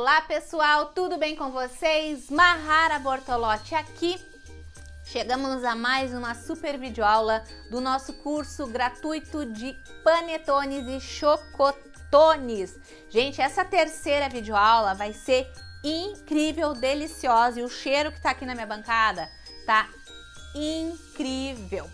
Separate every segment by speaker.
Speaker 1: Olá pessoal, tudo bem com vocês? Mahara Bortolotti aqui. Chegamos a mais uma super videoaula do nosso curso gratuito de panetones e chocotones. Gente, essa terceira videoaula vai ser incrível, deliciosa, e o cheiro que tá aqui na minha bancada tá incrível.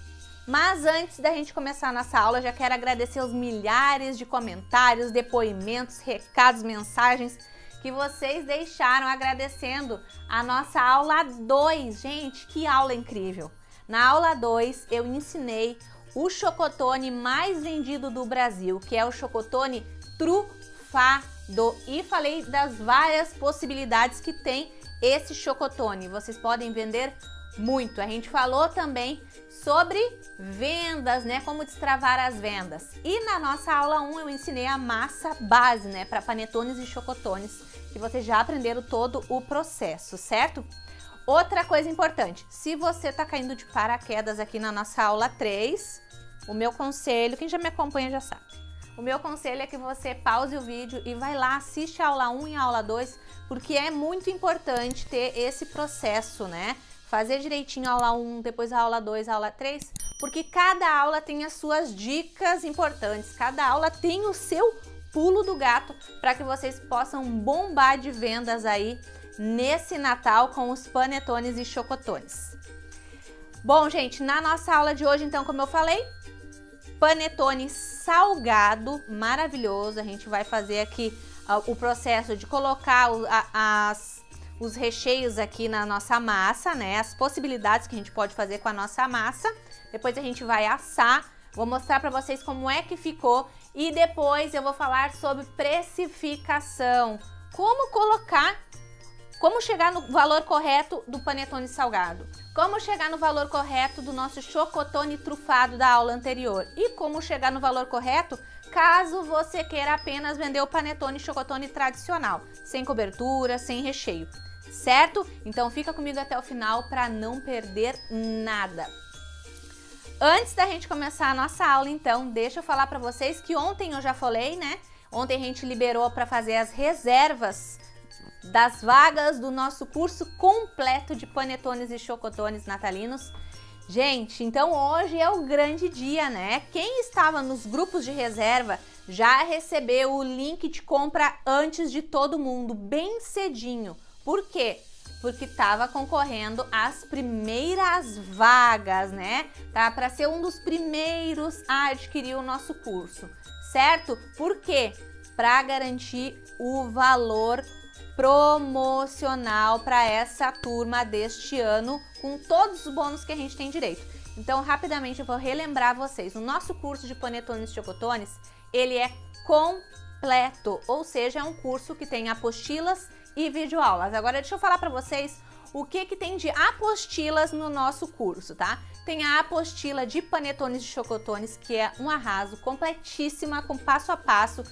Speaker 1: Mas antes da gente começar a nossa aula, já quero agradecer os milhares de comentários, depoimentos, recados, mensagens que vocês deixaram agradecendo a nossa aula 2. Gente, que aula incrível! Na aula 2 eu ensinei o chocotone mais vendido do Brasil, que é o chocotone trufado, e falei das várias possibilidades que tem esse chocotone. Vocês podem vender muito. A gente falou também sobre vendas, né? Como destravar as vendas. E na nossa aula 1 eu ensinei a massa base, né? Para panetones e chocotones, que vocês já aprenderam todo o processo, certo? Outra coisa importante, se você tá caindo de paraquedas aqui na nossa aula 3, o meu conselho, quem já me acompanha já sabe, o meu conselho é que você pause o vídeo e vai lá, assiste a aula 1 e a aula 2, porque é muito importante ter esse processo, né? Fazer direitinho a aula 1, depois a aula 2, a aula 3, porque cada aula tem as suas dicas importantes, cada aula tem o seu pulo do gato para que vocês possam bombar de vendas aí nesse Natal com os panetones e chocotones. Bom, gente, na nossa aula de hoje, então, como eu falei, panetone salgado, maravilhoso. A gente vai fazer aqui o processo de colocar os recheios aqui na nossa massa, né? As possibilidades que a gente pode fazer com a nossa massa. Depois a gente vai assar. Vou mostrar para vocês como é que ficou e depois eu vou falar sobre precificação. Como chegar no valor correto do panetone salgado. Como chegar no valor correto do nosso chocotone trufado da aula anterior. E como chegar no valor correto caso você queira apenas vender o panetone e chocotone tradicional, sem cobertura, sem recheio. Certo? Então fica comigo até o final para não perder nada. Antes da gente começar a nossa aula, então, deixa eu falar para vocês que ontem eu já falei, né? Ontem a gente liberou para fazer as reservas das vagas do nosso curso completo de panetones e chocotones natalinos. Gente, então hoje é o grande dia, né? Quem estava nos grupos de reserva já recebeu o link de compra antes de todo mundo, bem cedinho. Por quê? Porque estava concorrendo às primeiras vagas, né? Tá? Para ser um dos primeiros a adquirir o nosso curso, certo? Por quê? Para garantir o valor promocional para essa turma deste ano, com todos os bônus que a gente tem direito. Então, rapidamente eu vou relembrar vocês. O nosso curso de panetones e chocotones, ele é completo, ou seja, é um curso que tem apostilas e videoaulas. Agora deixa eu falar para vocês o que tem de apostilas no nosso curso, tá? Tem a apostila de panetones e chocotones, que é um arraso, completíssima, com passo a passo,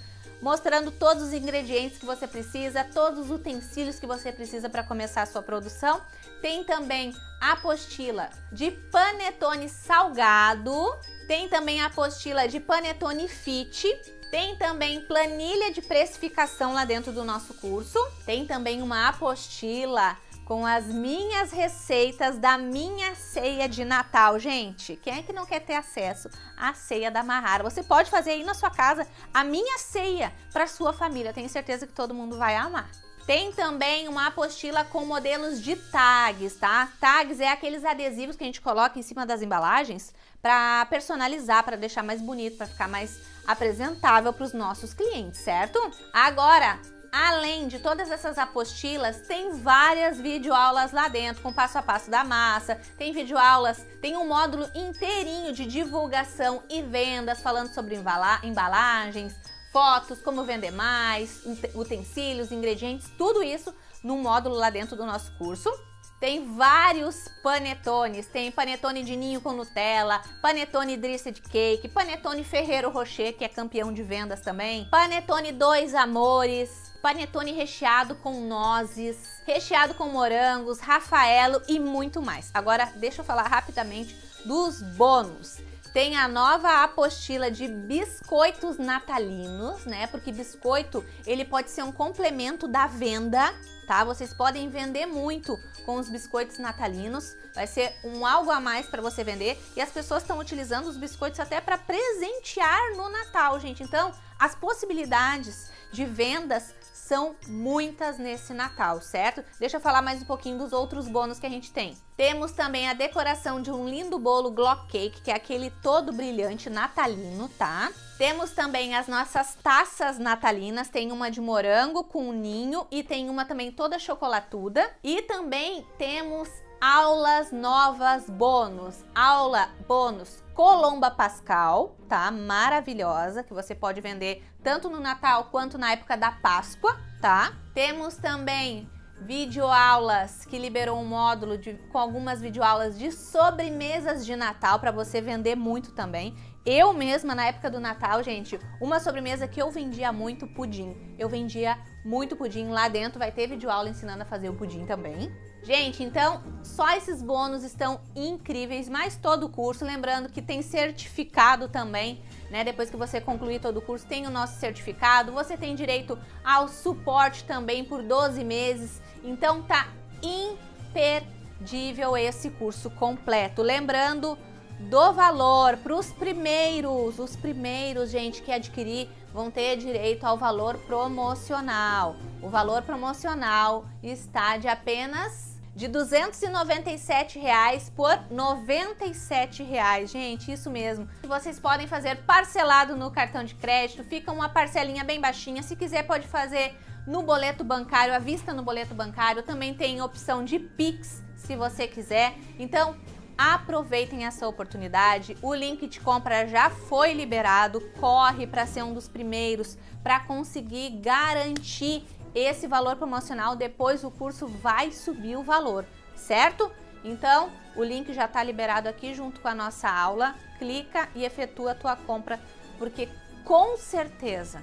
Speaker 1: mostrando todos os ingredientes que você precisa, todos os utensílios que você precisa para começar a sua produção. Tem também a apostila de panetone salgado, tem também a apostila de panetone fit, tem também planilha de precificação lá dentro do nosso curso, tem também uma apostila com as minhas receitas da minha ceia de Natal. Gente, quem é que não quer ter acesso à ceia da Mahara? Você pode fazer aí na sua casa a minha ceia para sua família. Tenho certeza que todo mundo vai amar. Tem também uma apostila com modelos de tags, tá? Tags é aqueles adesivos que a gente coloca em cima das embalagens para personalizar, para deixar mais bonito, para ficar mais apresentável para os nossos clientes, certo? Agora, além de todas essas apostilas, tem várias videoaulas lá dentro, com passo a passo da massa, tem videoaulas, tem um módulo inteirinho de divulgação e vendas, falando sobre embalagens, fotos, como vender mais, utensílios, ingredientes, tudo isso num módulo lá dentro do nosso curso. Tem vários panetones, tem panetone de ninho com Nutella, panetone dressed cake, panetone Ferrero Rocher, que é campeão de vendas também, panetone Dois Amores, panetone recheado com nozes, recheado com morangos, Rafaelo e muito mais. Agora, deixa eu falar rapidamente dos bônus. Tem a nova apostila de biscoitos natalinos, né? Porque biscoito, ele pode ser um complemento da venda, tá? Vocês podem vender muito com os biscoitos natalinos. Vai ser um algo a mais para você vender. E as pessoas estão utilizando os biscoitos até para presentear no Natal, gente. Então, as possibilidades de vendas são muitas nesse Natal, certo? Deixa eu falar mais um pouquinho dos outros bônus que a gente tem. Temos também a decoração de um lindo bolo Glock Cake, que é aquele todo brilhante natalino, tá? Temos também as nossas taças natalinas, tem uma de morango com ninho e tem uma também toda chocolatuda. E também temos aulas novas bônus, aula bônus Colomba Pascal, tá? Maravilhosa, que você pode vender tanto no Natal quanto na época da Páscoa, tá? Temos também videoaulas, que liberou um módulo com algumas videoaulas de sobremesas de Natal para você vender muito também. Eu mesma, na época do Natal, gente, uma sobremesa que eu vendia muito, pudim. Eu vendia muito pudim. Lá dentro vai ter videoaula ensinando a fazer o pudim também. Gente, então, só esses bônus estão incríveis, mais todo o curso. Lembrando que tem certificado também, né? Depois que você concluir todo o curso, tem o nosso certificado. Você tem direito ao suporte também por 12 meses. Então, tá imperdível esse curso completo. Lembrando do valor para os primeiros, gente, que adquirir vão ter direito ao valor promocional. O valor promocional está de apenas de R$ 297 por R$ 97, gente, isso mesmo. Vocês podem fazer parcelado no cartão de crédito, fica uma parcelinha bem baixinha. Se quiser pode fazer no boleto bancário, à vista no boleto bancário. Também tem opção de Pix, se você quiser. Então, aproveitem essa oportunidade. O link de compra já foi liberado. Corre para ser um dos primeiros para conseguir garantir esse valor promocional. Depois o curso vai subir o valor, certo? Então, o link já está liberado aqui junto com a nossa aula. Clica e efetua a tua compra, porque com certeza,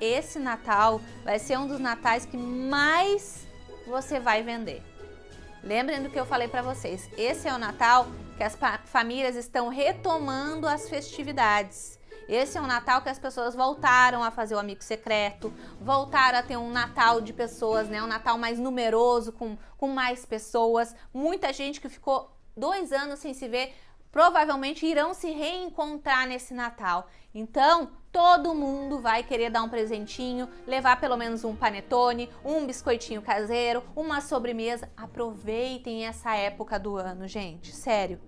Speaker 1: esse Natal vai ser um dos natais que mais você vai vender. Lembrem do que eu falei para vocês, esse é o Natal que as famílias estão retomando as festividades. Esse é um Natal que as pessoas voltaram a fazer o amigo secreto, voltaram a ter um Natal de pessoas, né? Um Natal mais numeroso, com mais pessoas. Muita gente que ficou 2 anos sem se ver, provavelmente irão se reencontrar nesse Natal. Então, todo mundo vai querer dar um presentinho, levar pelo menos um panetone, um biscoitinho caseiro, uma sobremesa. Aproveitem essa época do ano, gente, sério.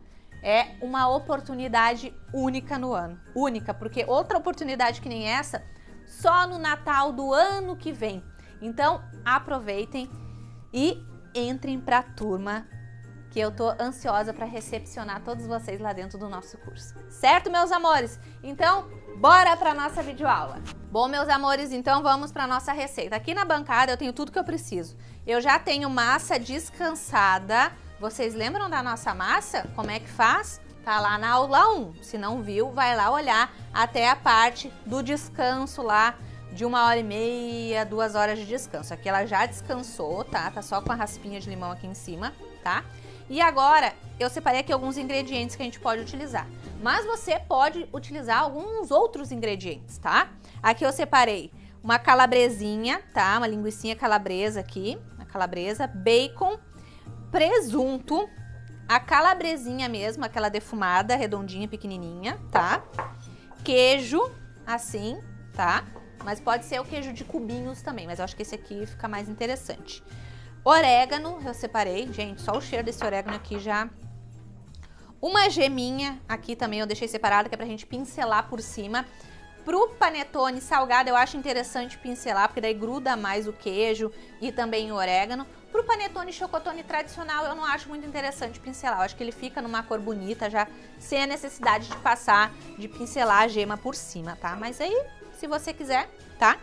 Speaker 1: É uma oportunidade única no ano. Única, porque outra oportunidade que nem essa, só no Natal do ano que vem. Então, aproveitem e entrem para a turma que eu tô ansiosa para recepcionar todos vocês lá dentro do nosso curso. Certo, meus amores? Então, bora para nossa videoaula. Bom, meus amores, então vamos para nossa receita. Aqui na bancada eu tenho tudo que eu preciso. Eu já tenho massa descansada. Vocês lembram da nossa massa? Como é que faz? Tá lá na aula 1. Se não viu, vai lá olhar até a parte do descanso lá de 1h30, 2 horas de descanso. Aqui ela já descansou, tá? Tá só com a raspinha de limão aqui em cima, tá? E agora eu separei aqui alguns ingredientes que a gente pode utilizar. Mas você pode utilizar alguns outros ingredientes, tá? Aqui eu separei uma calabresinha, tá? Uma linguicinha calabresa aqui, uma calabresa, bacon, presunto, a calabresinha mesmo, aquela defumada, redondinha, pequenininha, tá? Queijo, assim, tá? Mas pode ser o queijo de cubinhos também, mas eu acho que esse aqui fica mais interessante. Orégano, eu separei, gente, só o cheiro desse orégano aqui já. Uma geminha, aqui também eu deixei separada, que é pra gente pincelar por cima. Pro panetone salgado, eu acho interessante pincelar, porque daí gruda mais o queijo e também o orégano. Pro panetone chocotone tradicional, eu não acho muito interessante pincelar. Eu acho que ele fica numa cor bonita, já sem a necessidade de passar, de pincelar a gema por cima, tá? Mas aí, se você quiser, tá?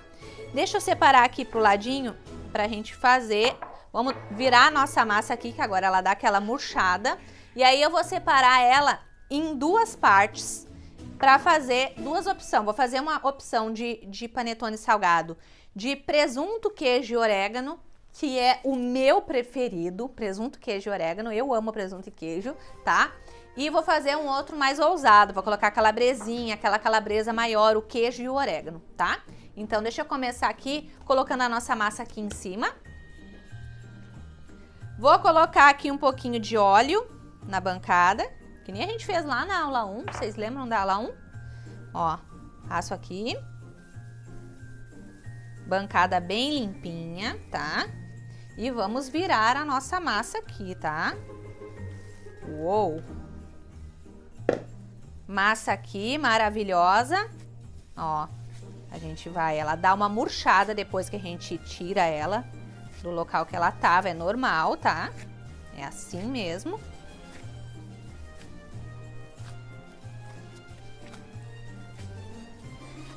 Speaker 1: Deixa eu separar aqui pro ladinho pra gente fazer. Vamos virar a nossa massa aqui, que agora ela dá aquela murchada. E aí eu vou separar ela em duas partes para fazer duas opções. Vou fazer uma opção de panetone salgado de presunto, queijo e orégano, que é o meu preferido, presunto, queijo e orégano. Eu amo presunto e queijo, tá? E vou fazer um outro mais ousado, vou colocar a calabresinha, aquela calabresa maior, o queijo e o orégano, tá? Então deixa eu começar aqui colocando a nossa massa aqui em cima. Vou colocar aqui um pouquinho de óleo na bancada, que nem a gente fez lá na aula 1, vocês lembram da aula 1? Ó, passo aqui. Bancada bem limpinha, tá? E vamos virar a nossa massa aqui, tá? Uou! Massa aqui, maravilhosa. Ó, a gente vai, ela dá uma murchada depois que a gente tira ela do local que ela tava, é normal, tá? É assim mesmo.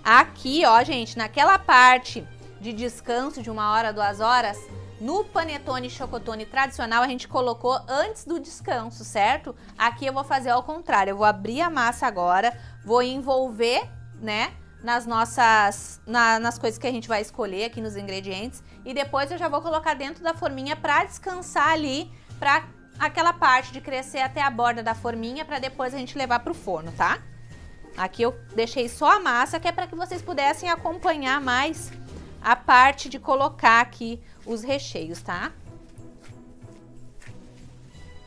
Speaker 1: Aqui, ó, gente, naquela parte de descanso de 1 hora, 2 horas, no panetone chocotone tradicional, a gente colocou antes do descanso, certo? Aqui eu vou fazer ao contrário, eu vou abrir a massa agora, vou envolver, né, nas coisas que a gente vai escolher aqui nos ingredientes, e depois eu já vou colocar dentro da forminha para descansar ali, para aquela parte de crescer até a borda da forminha, para depois a gente levar pro forno, tá? Aqui eu deixei só a massa, que é para que vocês pudessem acompanhar mais a parte de colocar aqui os recheios, tá?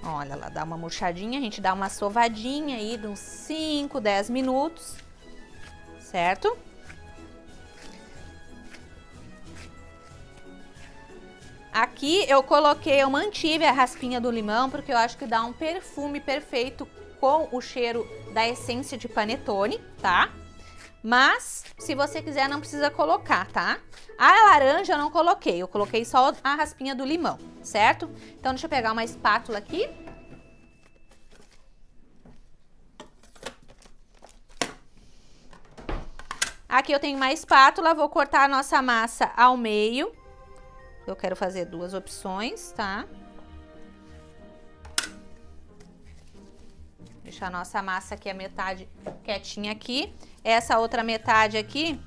Speaker 1: Olha, ela dá uma murchadinha, a gente dá uma sovadinha aí de uns 5, 10 minutos, certo? Aqui eu mantive a raspinha do limão, porque eu acho que dá um perfume perfeito com o cheiro da essência de panetone, tá? Mas, se você quiser, não precisa colocar, tá? A laranja eu não coloquei, eu coloquei só a raspinha do limão, certo? Então, deixa eu pegar uma espátula aqui. Aqui eu tenho uma espátula, vou cortar a nossa massa ao meio. Eu quero fazer 2 opções, tá? Deixar a nossa massa aqui, a metade quietinha aqui. Essa outra metade aqui,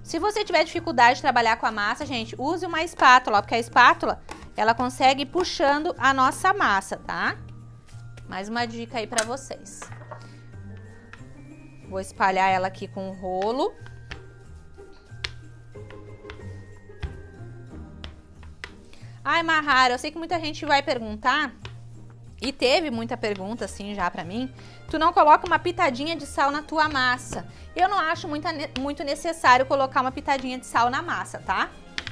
Speaker 1: se você tiver dificuldade de trabalhar com a massa, gente, use uma espátula, porque a espátula, ela consegue ir puxando a nossa massa, tá? Mais uma dica aí pra vocês. Vou espalhar ela aqui com o rolo. Ai, Mahara, eu sei que muita gente vai perguntar, e teve muita pergunta assim já pra mim, tu não coloca uma pitadinha de sal na tua massa? Eu não acho muito necessário colocar uma pitadinha de sal na massa, tá?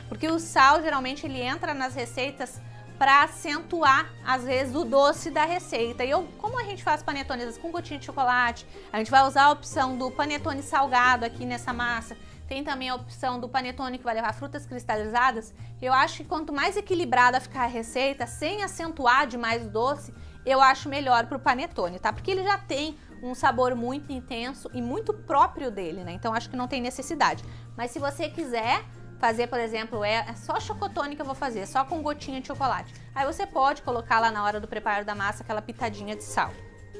Speaker 1: Porque o sal, geralmente, ele entra nas receitas para acentuar, às vezes, o doce da receita. E como a gente faz panetones com gotinha de chocolate, a gente vai usar a opção do panetone salgado aqui nessa massa. Tem também a opção do panetone que vai levar frutas cristalizadas. Eu acho que quanto mais equilibrada ficar a receita, sem acentuar demais o doce, eu acho melhor pro panetone, tá? Porque ele já tem um sabor muito intenso e muito próprio dele, né? Então acho que não tem necessidade. Mas se você quiser fazer, por exemplo, é só chocotone que eu vou fazer, só com gotinha de chocolate. Aí você pode colocar lá na hora do preparo da massa aquela pitadinha de sal,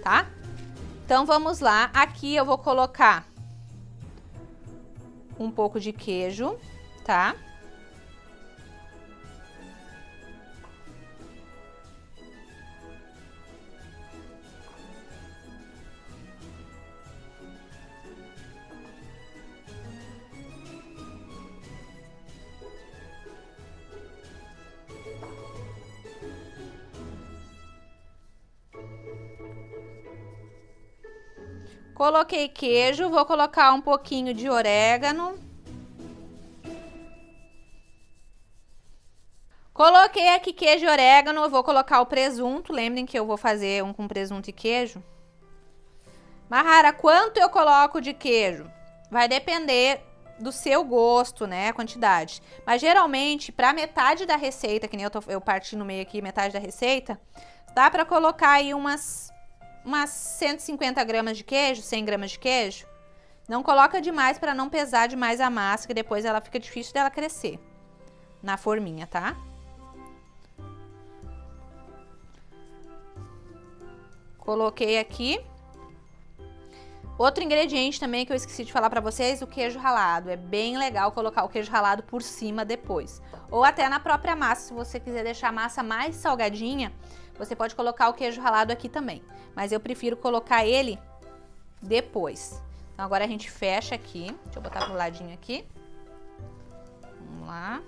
Speaker 1: tá? Então vamos lá, aqui eu vou colocar um pouco de queijo, tá? Coloquei queijo, vou colocar um pouquinho de orégano. Coloquei aqui queijo e orégano, eu vou colocar o presunto. Lembrem que eu vou fazer um com presunto e queijo. Mahara, quanto eu coloco de queijo? Vai depender do seu gosto, né, a quantidade. Mas geralmente, para metade da receita, que nem eu parti no meio aqui, metade da receita, dá para colocar aí umas 150 gramas de queijo, 100 gramas de queijo. Não coloca demais para não pesar demais a massa, que depois ela fica difícil dela crescer na forminha, tá? Coloquei aqui. Outro ingrediente também que eu esqueci de falar para vocês, o queijo ralado. É bem legal colocar o queijo ralado por cima depois. Ou até na própria massa, se você quiser deixar a massa mais salgadinha, você pode colocar o queijo ralado aqui também. Mas eu prefiro colocar ele depois. Então agora a gente fecha aqui. Deixa eu botar pro ladinho aqui. Vamos lá.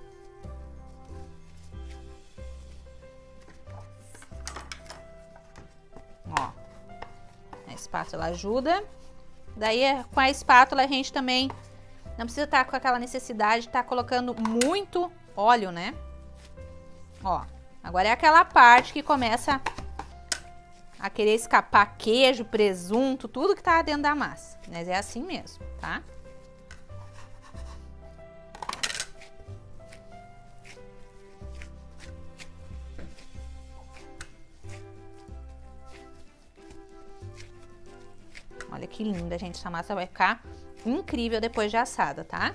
Speaker 1: Ó. A espátula ajuda. Daí, com a espátula, a gente também não precisa estar com aquela necessidade de estar colocando muito óleo, né? Ó, agora é aquela parte que começa a querer escapar queijo, presunto, tudo que tá dentro da massa. Mas é assim mesmo, tá? Olha que linda, gente. Essa massa vai ficar incrível depois de assada, tá?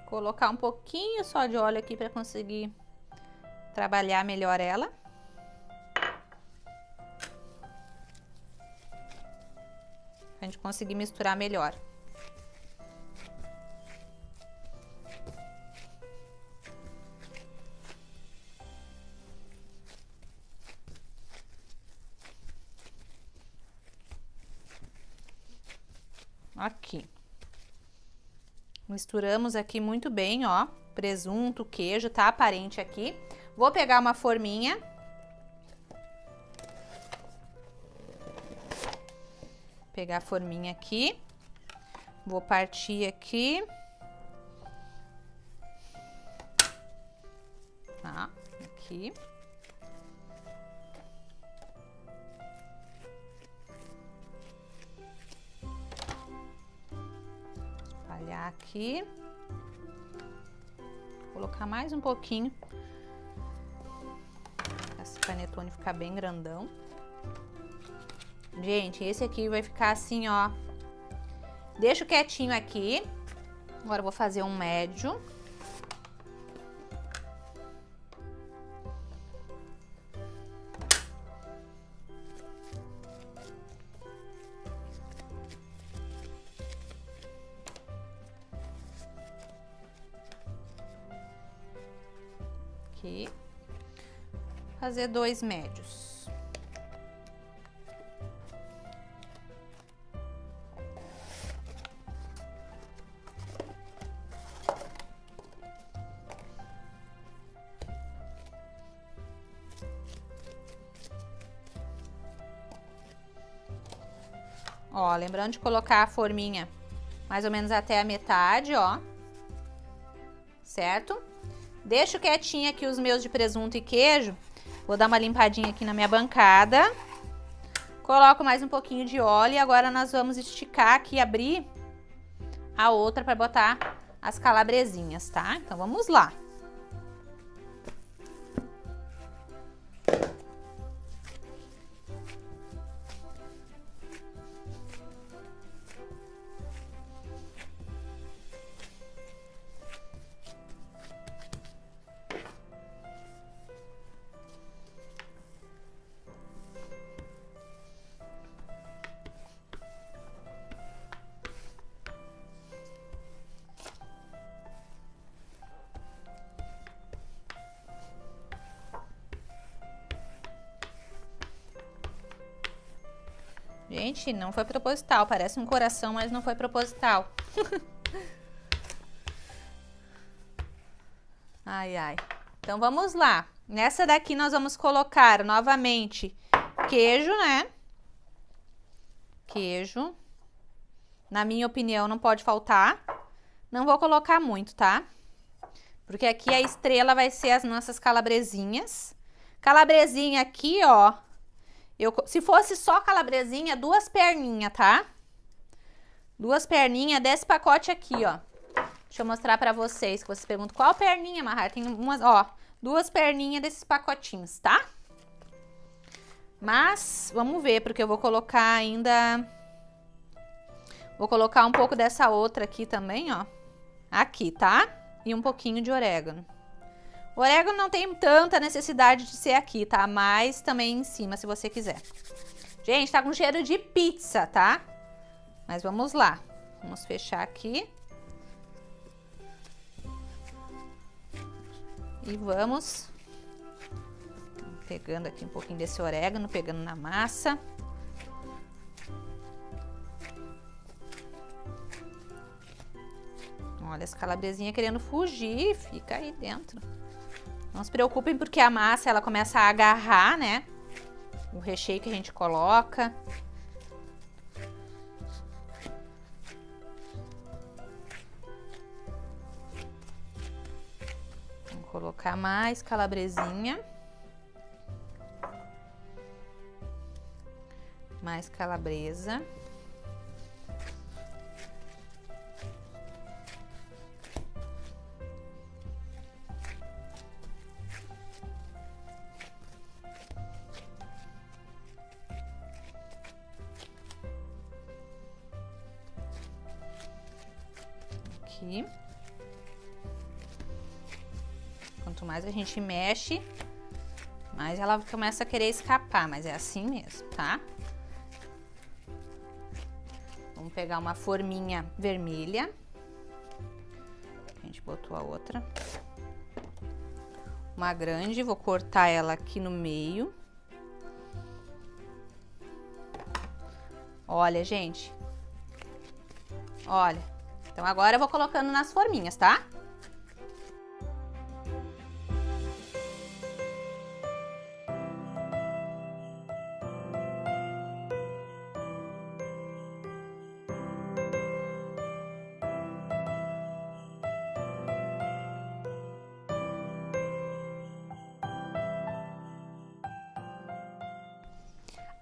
Speaker 1: Colocar um pouquinho só de óleo aqui para conseguir trabalhar melhor ela. Pra gente conseguir misturar melhor. Aqui. Misturamos aqui muito bem, ó, presunto, queijo, tá aparente aqui. Vou pegar uma forminha. Pegar a forminha aqui. Vou partir aqui. Tá, aqui. Aqui, vou colocar mais um pouquinho, esse panetone ficar bem grandão. Gente, esse aqui vai ficar assim, ó, deixo quietinho aqui. Agora eu vou fazer um médio. Aqui, fazer 2 médios. Ó, lembrando de colocar a forminha mais ou menos até a metade, ó. Certo? Deixo quietinho aqui os meus de presunto e queijo. Vou dar uma limpadinha aqui na minha bancada. Coloco mais um pouquinho de óleo e agora nós vamos esticar aqui, abrir a outra para botar as calabresinhas, tá? Então vamos lá. Gente, não foi proposital, parece um coração, mas não foi proposital. Ai, ai. Então, vamos lá. Nessa daqui nós vamos colocar novamente queijo, né? Queijo. Na minha opinião, não pode faltar. Não vou colocar muito, tá? Porque aqui a estrela vai ser as nossas calabresinhas. Calabresinha aqui, ó. Se fosse só calabresinha, 2 perninhas, tá? 2 perninhas desse pacote aqui, ó. Deixa eu mostrar pra vocês, que vocês perguntam qual perninha, Mahara? Tem umas, ó, 2 perninhas desses pacotinhos, tá? Mas, vamos ver, porque eu vou colocar ainda... Vou colocar um pouco dessa outra aqui também, ó. Aqui, tá? E um pouquinho de orégano. O orégano não tem tanta necessidade de ser aqui, tá? Mas também em cima, se você quiser. Gente, tá com cheiro de pizza, tá? Mas vamos lá. Vamos fechar aqui. E vamos pegando aqui um pouquinho desse orégano, pegando na massa. Olha, as calabresinhas querendo fugir, fica aí dentro. Não se preocupem porque a massa, ela começa a agarrar, né? O recheio que a gente coloca. Vamos colocar mais calabresinha. Mais calabresa. Aqui. Quanto mais a gente mexe, mais ela começa a querer escapar, mas é assim mesmo, tá? Vamos pegar uma forminha vermelha. A gente botou a outra. Uma grande, vou cortar ela aqui no meio. Olha, gente. Olha. Então, agora eu vou colocando nas forminhas, tá?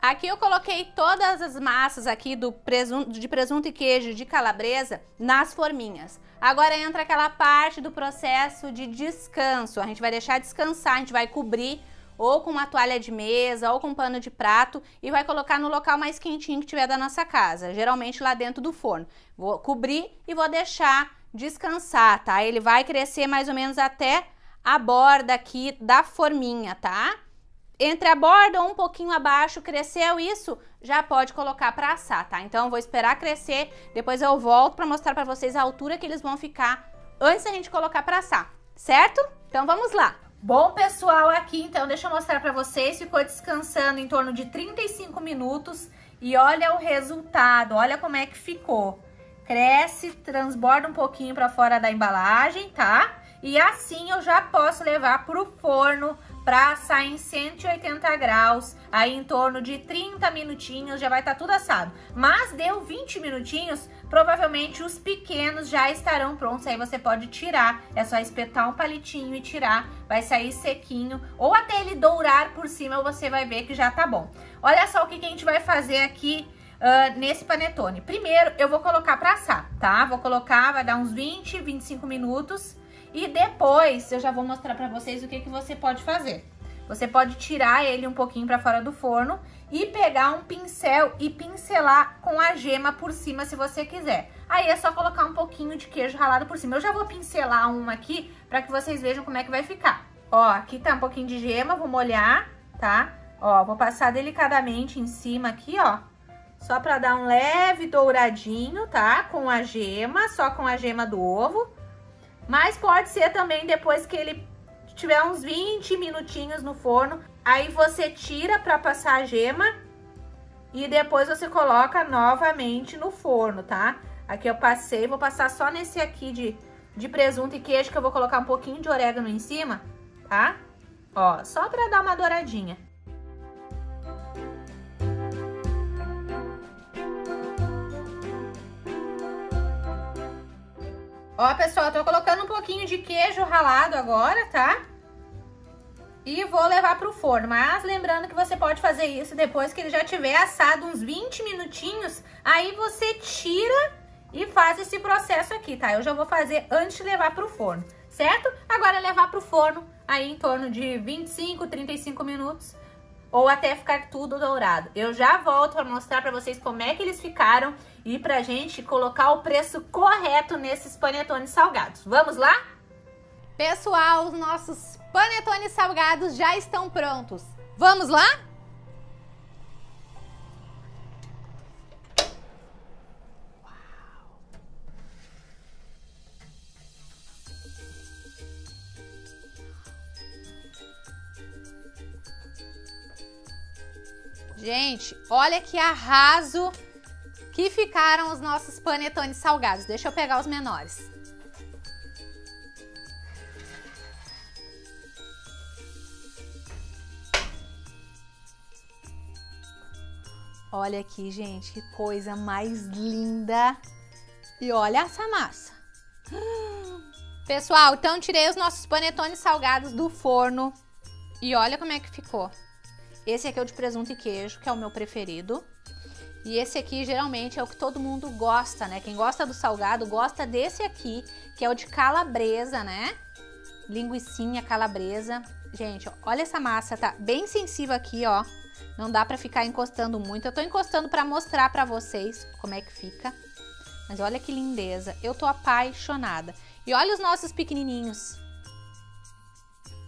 Speaker 1: Aqui eu coloquei todas as massas aqui de presunto e queijo de calabresa nas forminhas. Agora entra aquela parte do processo de descanso. A gente vai deixar descansar, a gente vai cobrir ou com uma toalha de mesa ou com um pano de prato e vai colocar no local mais quentinho que tiver da nossa casa, geralmente lá dentro do forno. Vou cobrir e vou deixar descansar, tá? Ele vai crescer mais ou menos até a borda aqui da forminha, tá? Entre a borda ou um pouquinho abaixo, cresceu isso, já pode colocar para assar, tá? Então, eu vou esperar crescer, depois eu volto para mostrar para vocês a altura que eles vão ficar antes da gente colocar para assar, certo? Então, vamos lá. Bom, pessoal, aqui, então, deixa eu mostrar para vocês, ficou descansando em torno de 35 minutos e olha o resultado, olha como é que ficou. Cresce, transborda um pouquinho para fora da embalagem, tá? E assim eu já posso levar pro forno para assar em 180 graus, aí em torno de 30 minutinhos já vai estar tudo assado. Mas deu 20 minutinhos, provavelmente os pequenos já estarão prontos, aí você pode tirar, é só espetar um palitinho e tirar, vai sair sequinho, ou até ele dourar por cima, você vai ver que já tá bom. Olha só o que a gente vai fazer aqui nesse panetone. Primeiro eu vou colocar para assar, tá? Vou colocar, vai dar uns 20, 25 minutos. E depois eu já vou mostrar pra vocês o que você pode fazer. Você pode tirar ele um pouquinho pra fora do forno e pegar um pincel e pincelar com a gema por cima se você quiser. Aí é só colocar um pouquinho de queijo ralado por cima. Eu já vou pincelar uma aqui pra que vocês vejam como é que vai ficar. Ó, aqui tá um pouquinho de gema, vou molhar, tá? Ó, vou passar delicadamente em cima aqui, ó. Só pra dar um leve douradinho, tá? Com a gema, só com a gema do ovo. Mas pode ser também depois que ele tiver uns 20 minutinhos no forno. Aí você tira para passar a gema e depois você coloca novamente no forno, tá? Aqui eu passei, vou passar só nesse aqui de presunto e queijo, que eu vou colocar um pouquinho de orégano em cima, tá? Ó, só para dar uma douradinha. Ó, pessoal, eu tô colocando um pouquinho de queijo ralado agora, tá? E vou levar pro forno. Mas lembrando que você pode fazer isso depois que ele já tiver assado uns 20 minutinhos. Aí você tira e faz esse processo aqui, tá? Eu já vou fazer antes de levar pro forno, certo? Agora levar pro forno aí em torno de 25, 35 minutos. Ou até ficar tudo dourado. Eu já volto para mostrar para vocês como é que eles ficaram e pra gente colocar o preço correto nesses panetones salgados. Vamos lá? Pessoal, os nossos panetones salgados já estão prontos. Vamos lá? Gente, olha que arraso que ficaram os nossos panetones salgados. Deixa eu pegar os menores. Olha aqui, gente, que coisa mais linda. E olha essa massa. Pessoal, então tirei os nossos panetones salgados do forno. E olha como é que ficou. Esse aqui é o de presunto e queijo, que é o meu preferido. E esse aqui, geralmente, é o que todo mundo gosta, né? Quem gosta do salgado, gosta desse aqui, que é o de calabresa, né? Linguicinha calabresa. Gente, olha essa massa, tá bem sensível aqui, ó. Não dá pra ficar encostando muito. Eu tô encostando pra mostrar pra vocês como é que fica. Mas olha que lindeza. Eu tô apaixonada. E olha os nossos pequenininhos.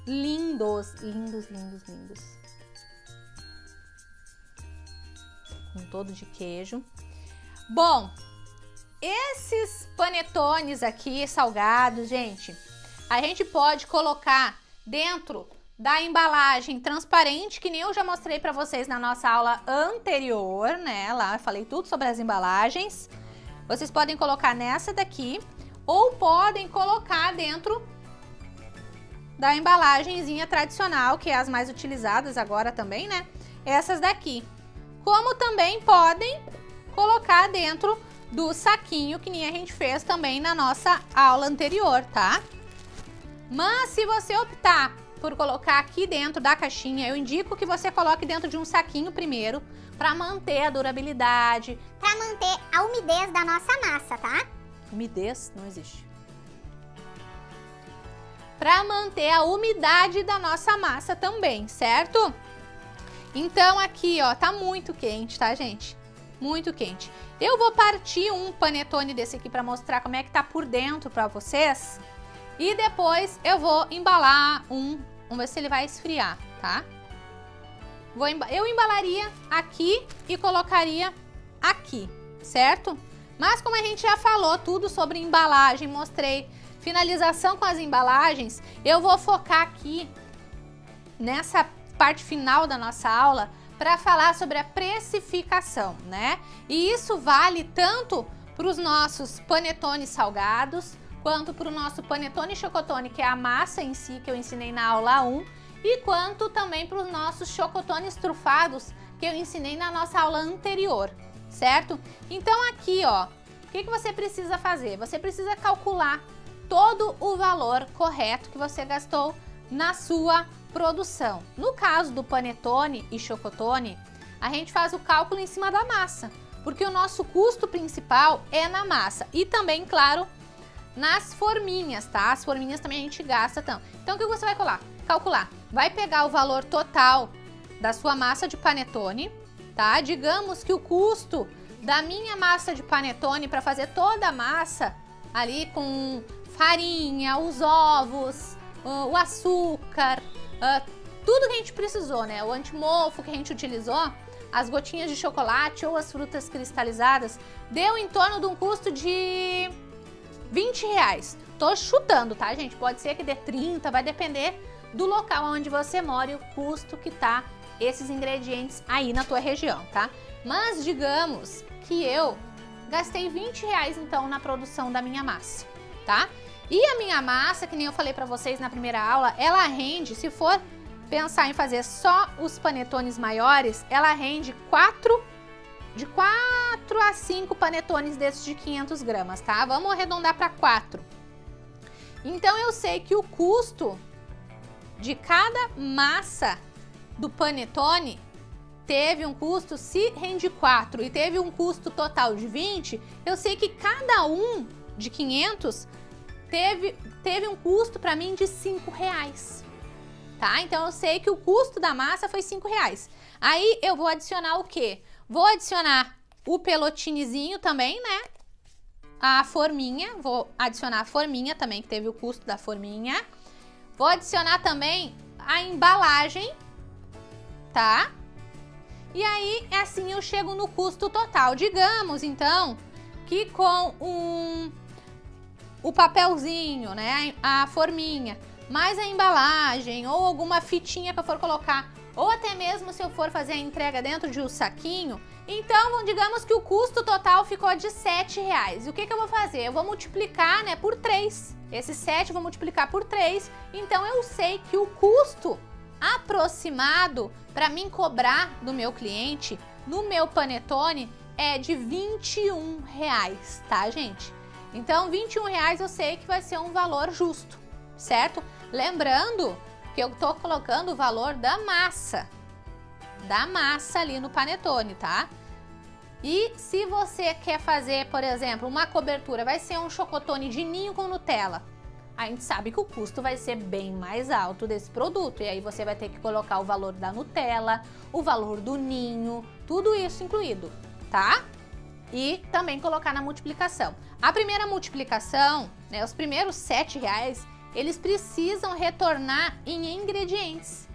Speaker 1: Lindos, lindos, lindos, lindos. Com todo de queijo. Bom, esses panetones aqui salgados, gente, a gente pode colocar dentro da embalagem transparente, que nem eu já mostrei para vocês na nossa aula anterior, né? Lá eu falei tudo sobre as embalagens. Vocês podem colocar nessa daqui ou podem colocar dentro da embalagenzinha tradicional, que é as mais utilizadas agora também, né? Essas daqui. Como também podem colocar dentro do saquinho, que nem a gente fez também na nossa aula anterior, tá? Mas se você optar por colocar aqui dentro da caixinha, eu indico que você coloque dentro de um saquinho primeiro, para manter a durabilidade.
Speaker 2: Para manter a umidez da nossa massa, tá?
Speaker 1: Umidez? Não existe. Para manter a umidade da nossa massa também, certo? Então aqui, ó, tá muito quente, tá, gente? Muito quente. Eu vou partir um panetone desse aqui para mostrar como é que tá por dentro para vocês. E depois eu vou embalar um. Vamos ver se ele vai esfriar, tá? Eu embalaria aqui e colocaria aqui, certo? Mas como a gente já falou tudo sobre embalagem, mostrei finalização com as embalagens, eu vou focar aqui nessa parte final da nossa aula para falar sobre a precificação, né? E isso vale tanto para os nossos panetones salgados, quanto para o nosso panetone chocotone, que é a massa em si que eu ensinei na aula 1, e quanto também para os nossos chocotones trufados que eu ensinei na nossa aula anterior, certo? Então aqui, ó, o que você precisa fazer? Você precisa calcular todo o valor correto que você gastou na sua produção. No caso do panetone e chocotone, a gente faz o cálculo em cima da massa, porque o nosso custo principal é na massa e também, claro, nas forminhas, tá? As forminhas também a gente gasta tanto. Então o que você vai calcular? Vai pegar o valor total da sua massa de panetone, tá? Digamos que o custo da minha massa de panetone para fazer toda a massa ali com farinha, os ovos, o açúcar, tudo que a gente precisou, né? O antimofo que a gente utilizou, as gotinhas de chocolate ou as frutas cristalizadas, deu em torno de um custo de R$20. Tô chutando, tá, gente? Pode ser que dê 30, vai depender do local onde você mora e o custo que tá esses ingredientes aí na tua região, tá? Mas digamos que eu gastei R$20 então na produção da minha massa, tá? E a minha massa, que nem eu falei pra vocês na primeira aula, ela rende, se for pensar em fazer só os panetones maiores, ela rende de 4 a 5 panetones desses de 500 gramas, tá? Vamos arredondar para 4. Então eu sei que o custo de cada massa do panetone teve um custo, se rende 4 e teve um custo total de 20, eu sei que cada um de 500 teve um custo para mim de R$5, tá? Então eu sei que o custo da massa foi R$5. Aí eu vou adicionar o quê? Vou adicionar o pelotinezinho também, né? A forminha, vou adicionar a forminha também, que teve o custo da forminha. Vou adicionar também a embalagem, tá? E aí, assim eu chego no custo total. Digamos, então, que com o papelzinho, né? A forminha, mais a embalagem ou alguma fitinha que eu for colocar, ou até mesmo se eu for fazer a entrega dentro de um saquinho, então digamos que o custo total ficou de R$7. E o que eu vou fazer? Eu vou multiplicar, né, por 3. Esse 7 eu vou multiplicar por 3, então eu sei que o custo aproximado para mim cobrar do meu cliente no meu panetone é de R$21, tá, gente? Então R$21 eu sei que vai ser um valor justo, certo? Lembrando que eu tô colocando o valor da massa ali no panetone, tá? E se você quer fazer, por exemplo, uma cobertura, vai ser um chocotone de ninho com Nutella, a gente sabe que o custo vai ser bem mais alto desse produto, e aí você vai ter que colocar o valor da Nutella, o valor do ninho, tudo isso incluído, tá? E também colocar na multiplicação. A primeira multiplicação, né, os primeiros R$7, eles precisam retornar em ingredientes,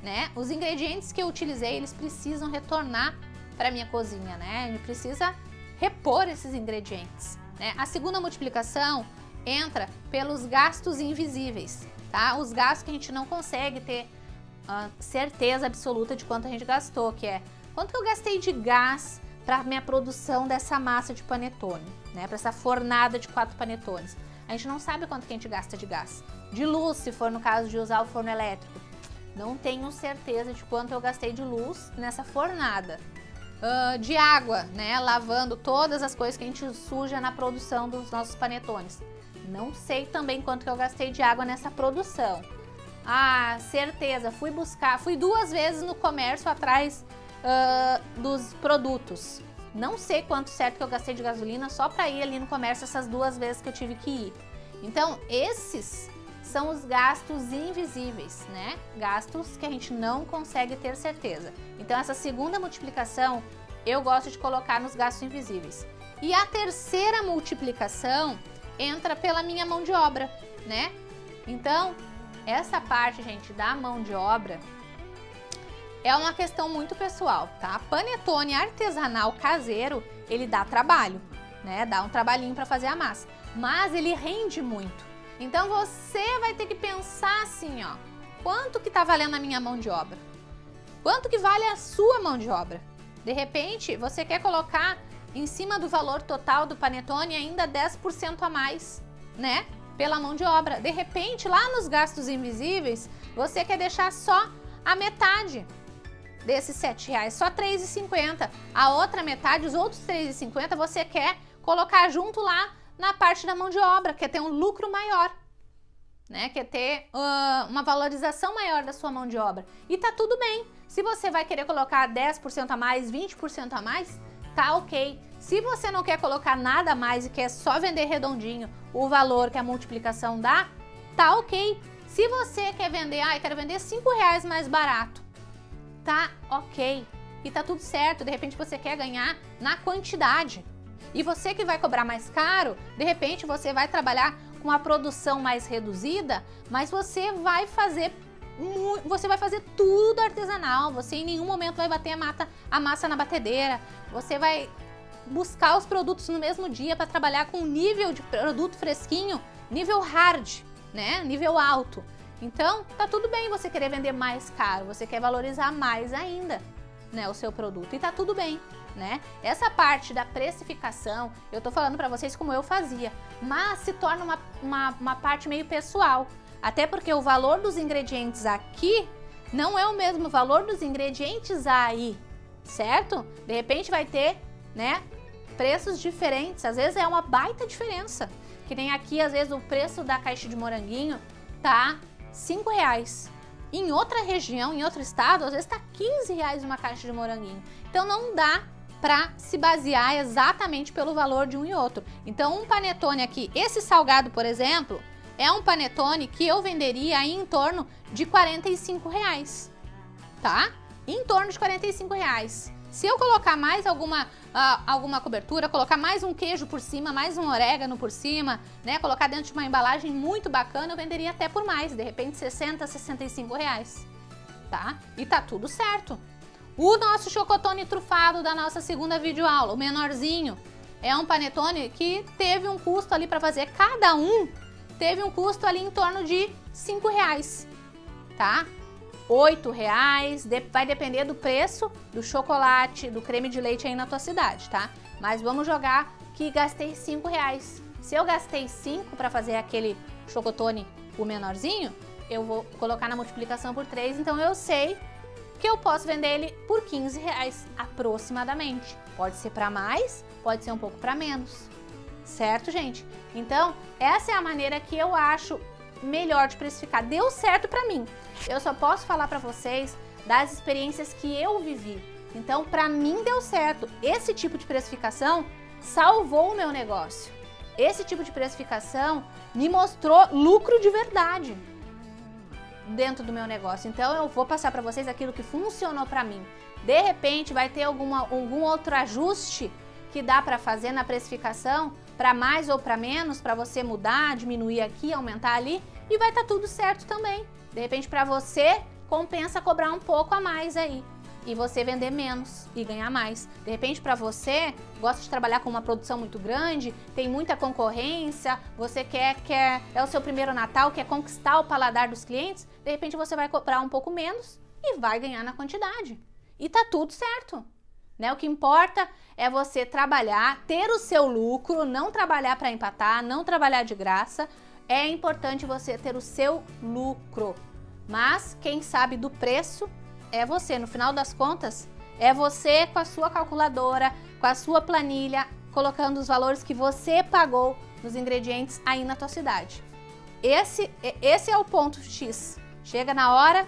Speaker 1: né? Os ingredientes que eu utilizei, eles precisam retornar para minha cozinha, né? A gente precisa repor esses ingredientes, né? A segunda multiplicação entra pelos gastos invisíveis, tá? Os gastos que a gente não consegue ter certeza absoluta de quanto a gente gastou, que é quanto eu gastei de gás para minha produção dessa massa de panetone, né? Para essa fornada de 4 panetones. A gente não sabe quanto que a gente gasta de gás. De luz, se for no caso de usar o forno elétrico. Não tenho certeza de quanto eu gastei de luz nessa fornada. De água, né? Lavando todas as coisas que a gente suja na produção dos nossos panetones. Não sei também quanto que eu gastei de água nessa produção. Certeza, fui 2 vezes no comércio atrás dos produtos. Não sei quanto certo que eu gastei de gasolina só para ir ali no comércio essas 2 vezes que eu tive que ir. Então, esses são os gastos invisíveis, né? Gastos que a gente não consegue ter certeza. Então, essa segunda multiplicação eu gosto de colocar nos gastos invisíveis. E a terceira multiplicação entra pela minha mão de obra, né? Então, essa parte, gente, da mão de obra é uma questão muito pessoal, tá? Panetone artesanal caseiro, ele dá trabalho, né? Dá um trabalhinho para fazer a massa, mas ele rende muito. Então você vai ter que pensar assim, ó, quanto que tá valendo a minha mão de obra? Quanto que vale a sua mão de obra? De repente, você quer colocar em cima do valor total do panetone ainda 10% a mais, né? Pela mão de obra. De repente, lá nos gastos invisíveis, você quer deixar só a metade desses R$7, só R$3,50. A outra metade, os outros R$3,50, você quer colocar junto lá na parte da mão de obra, quer ter um lucro maior, né? Quer ter uma valorização maior da sua mão de obra. E tá tudo bem. Se você vai querer colocar 10% a mais, 20% a mais, tá ok. Se você não quer colocar nada a mais e quer só vender redondinho o valor que a multiplicação dá, tá ok. Se você quer vender, quero vender R$5 mais barato, tá ok. E tá tudo certo, de repente você quer ganhar na quantidade. E você que vai cobrar mais caro, de repente você vai trabalhar com uma produção mais reduzida, mas você vai fazer tudo artesanal, você em nenhum momento vai bater a massa na batedeira, você vai buscar os produtos no mesmo dia para trabalhar com nível de produto fresquinho, nível hard, né? Nível alto. Então, tá tudo bem você querer vender mais caro, você quer valorizar mais ainda, né, o seu produto, e tá tudo bem, né? Essa parte da precificação, eu tô falando para vocês como eu fazia, mas se torna uma parte meio pessoal, até porque o valor dos ingredientes aqui não é o mesmo valor dos ingredientes aí, certo? De repente vai ter, né, preços diferentes, às vezes é uma baita diferença, que nem aqui, às vezes o preço da caixa de moranguinho tá R$5. Em outra região, em outro estado, às vezes tá R$15 uma caixa de moranguinho. Então não dá para se basear exatamente pelo valor de um e outro. Então um panetone aqui, esse salgado, por exemplo, é um panetone que eu venderia aí em torno de R$45, tá? Em torno de R$45. Se eu colocar mais alguma cobertura, colocar mais um queijo por cima, mais um orégano por cima, né? Colocar dentro de uma embalagem muito bacana, eu venderia até por mais, de repente R$60, R$65, tá? E tá tudo certo. O nosso chocotone trufado da nossa segunda videoaula, o menorzinho, é um panetone que teve um custo ali para fazer, cada um teve um custo ali em torno de R$5, tá? R$8, vai depender do preço do chocolate, do creme de leite aí na tua cidade, tá? Mas vamos jogar que gastei R$5. Se eu gastei 5 para fazer aquele chocotone, o menorzinho, eu vou colocar na multiplicação por 3, então eu sei que eu posso vender ele por R$15 aproximadamente. Pode ser para mais, pode ser um pouco para menos, certo, gente? Então, essa é a maneira que eu acho melhor de precificar. Deu certo para mim. Eu só posso falar para vocês das experiências que eu vivi. Então, para mim deu certo. Esse tipo de precificação salvou o meu negócio. Esse tipo de precificação me mostrou lucro de verdade dentro do meu negócio. Então, eu vou passar para vocês aquilo que funcionou para mim. De repente, vai ter algum outro ajuste que dá para fazer na precificação, para mais ou para menos, para você mudar, diminuir aqui, aumentar ali, e vai estar tudo certo também. De repente, para você, compensa cobrar um pouco a mais aí e você vender menos e ganhar mais. De repente, para você, gosta de trabalhar com uma produção muito grande, tem muita concorrência, você é o seu primeiro Natal, quer conquistar o paladar dos clientes, de repente você vai cobrar um pouco menos e vai ganhar na quantidade. E tá tudo certo, né? O que importa é você trabalhar, ter o seu lucro, não trabalhar para empatar, não trabalhar de graça. É importante você ter o seu lucro, mas quem sabe do preço é você. No final das contas, é você com a sua calculadora, com a sua planilha, colocando os valores que você pagou nos ingredientes aí na tua cidade. Esse é o ponto X. Chega na hora,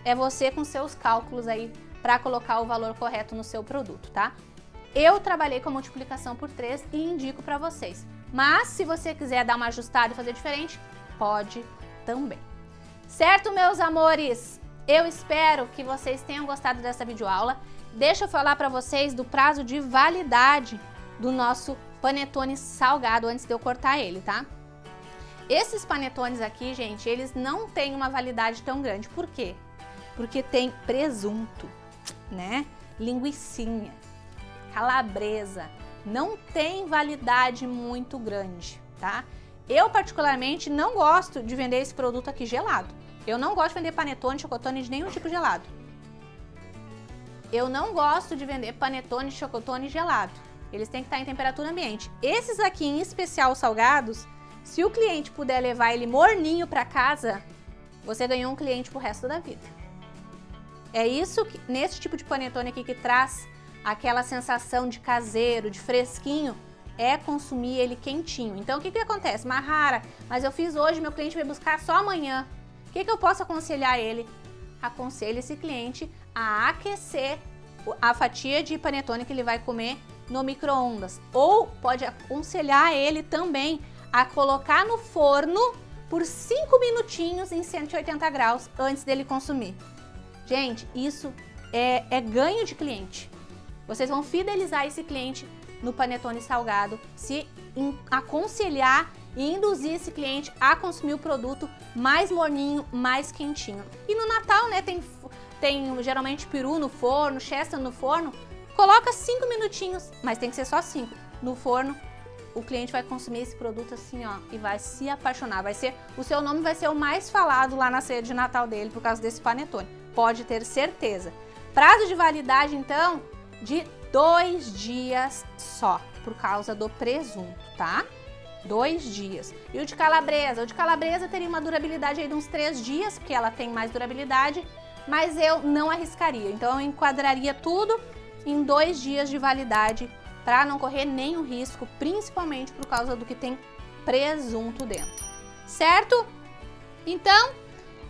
Speaker 1: é você com seus cálculos aí para colocar o valor correto no seu produto, tá? Eu trabalhei com a multiplicação por 3 e indico para vocês. Mas se você quiser dar uma ajustada e fazer diferente, pode também. Certo, meus amores? Eu espero que vocês tenham gostado dessa videoaula. Deixa eu falar para vocês do prazo de validade do nosso panetone salgado antes de eu cortar ele, tá? Esses panetones aqui, gente, eles não têm uma validade tão grande. Por quê? Porque tem presunto, né? Linguicinha, calabresa. Não tem validade muito grande, tá? Eu, particularmente, não gosto de vender esse produto aqui gelado. Eu não gosto de vender panetone, chocotone de nenhum tipo gelado. Eu não gosto de vender panetone, chocotone gelado. Eles têm que estar em temperatura ambiente. Esses aqui, em especial salgados, se o cliente puder levar ele morninho para casa, você ganhou um cliente pro resto da vida. É isso, nesse tipo de panetone aqui que traz aquela sensação de caseiro, de fresquinho, é consumir ele quentinho. Então, o que acontece? Mahara, mas eu fiz hoje, meu cliente vai buscar só amanhã. O que eu posso aconselhar ele? Aconselho esse cliente a aquecer a fatia de panetone que ele vai comer no micro-ondas. Ou pode aconselhar ele também a colocar no forno por 5 minutinhos em 180 graus antes dele consumir. Gente, isso é ganho de cliente. Vocês vão fidelizar esse cliente no panetone salgado, se aconselhar e induzir esse cliente a consumir o produto mais morninho, mais quentinho. E no Natal, né, tem geralmente peru no forno, chester no forno, coloca 5 minutinhos, mas tem que ser só 5 no forno. O cliente vai consumir esse produto assim, ó, e vai se apaixonar. O seu nome vai ser o mais falado lá na ceia de Natal dele por causa desse panetone. Pode ter certeza. Prazo de validade, então, de 2 dias só, por causa do presunto, tá? 2 dias. E o de calabresa? O de calabresa teria uma durabilidade aí de uns 3 dias, porque ela tem mais durabilidade, mas eu não arriscaria. Então, eu enquadraria tudo em 2 dias de validade, para não correr nenhum risco, principalmente por causa do que tem presunto dentro. Certo? Então,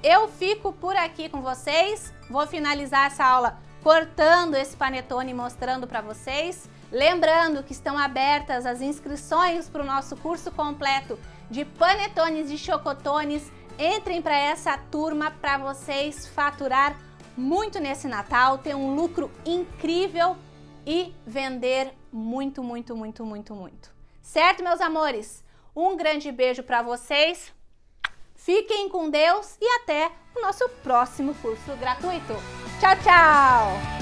Speaker 1: eu fico por aqui com vocês. Vou finalizar essa aula cortando esse panetone e mostrando para vocês. Lembrando que estão abertas as inscrições para o nosso curso completo de panetones e chocotones. Entrem para essa turma para vocês faturar muito nesse Natal, ter um lucro incrível e vender muito, muito, muito, muito, muito. Certo, meus amores? Um grande beijo para vocês. Fiquem com Deus e até o nosso próximo curso gratuito. Tchau, tchau!